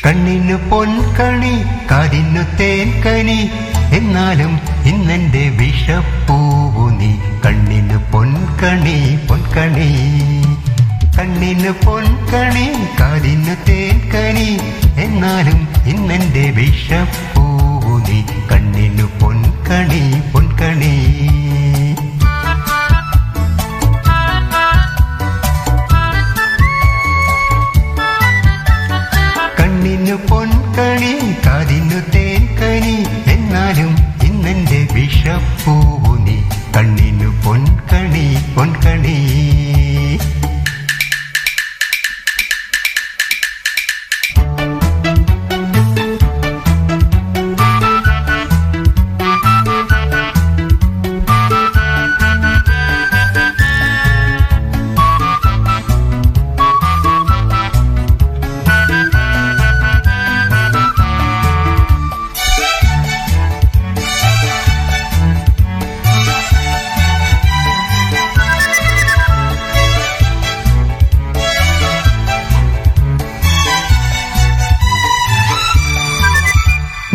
കണ്ണിനു പൊൻകണി കാതിനു തേൻകനി എന്നാലും ഇന്നെന്റെ വിഷപ്പൂവു നീ. കണ്ണിനു പൊൻകണി പൊൻകണി കണ്ണിനു പൊൻകണി കാതിനു തേൻകനി എന്നാലും ഇന്നെന്റെ വിഷപ്പൂവു നീ. കണ്ണിനു പൊൻകണി പൊൻകണി പൊൻകണി കാതിനു തേൻകനി എന്നാലും ഇന്നെന്റെ വിഷപ്പൂവു നീ. കണ്ണിനു പൊൻകണി പൊൻകണി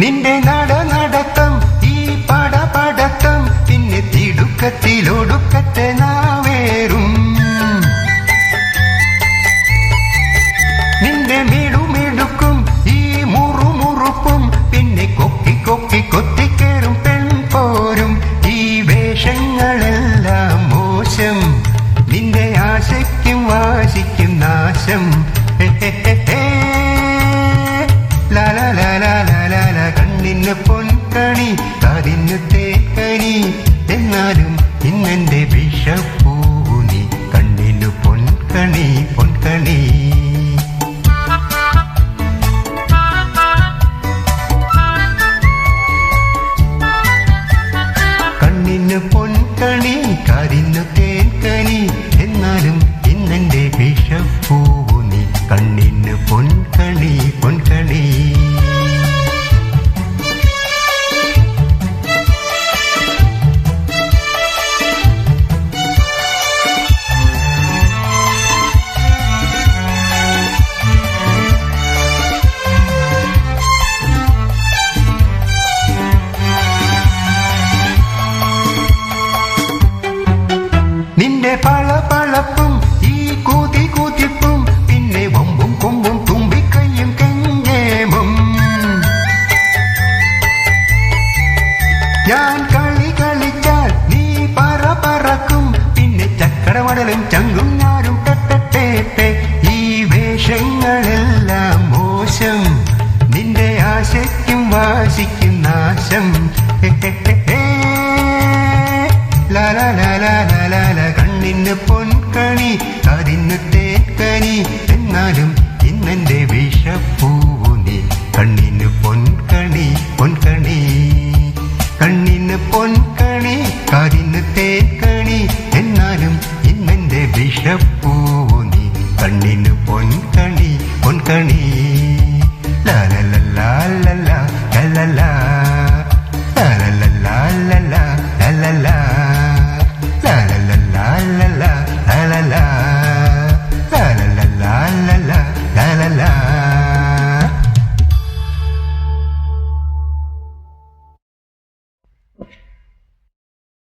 നിന്റെ നടത്തം ഈ പടപടത്തം പിന്നെ തിടുക്കത്തിലൊടുക്കത്തെ നാവേറും. നിന്റെ മിടുമിടുക്കും ഈ മുറുമുറുപ്പും പിന്നെ കൊക്കി കൊക്കി കൊത്തിക്കേറും പെൺപോരും. ഈ വേഷങ്ങളെല്ലാം മോശം, നിന്റെ ആശയ്ക്കും വാശിക്കും നാശം. കണ്ണിന് പൊൻകണി കാതിനു തേൻകനി എന്നാലും ഇന്നെന്റെ വിഷപ്പൂവു നീ. കണ്ണിനു പൊൻകണി പൊൻകണി കണ്ണിനു പൊൻകണി കാതിനു തേൻകനി എന്നാലും ഇന്നെന്റെ വിഷപ്പൂവു നീ. കണ്ണിനു പൊൻകണി പൊൻകണി നിന്റെ പളപളപ്പും ഈ കൂതി കൂതിപ്പും പിന്നെ വമ്പും കൊമ്പും തുമ്പിക്കൈയും കെങ്കേമും. ഞാൻ കളി കളിച്ചാൽ നീ പറക്കും പിന്നെ ചക്കടമടലും ചങ്കും ഞാനും ടെട്ടെ. ഈ വേഷങ്ങളെല്ലാം മോശം, നിന്റെ ആശയ്ക്കും വാശിക്കും നാശം. കണ്ണിന് പൊൻകണി കാതിനു തേൻകനി എന്നാലും ഇന്നെന്റെ വിഷപ്പൂവു നീ. കണ്ണിന് പൊൻകണി പൊൻകണി കണ്ണിന് പൊൻകണി കാതിനു തേൻകനി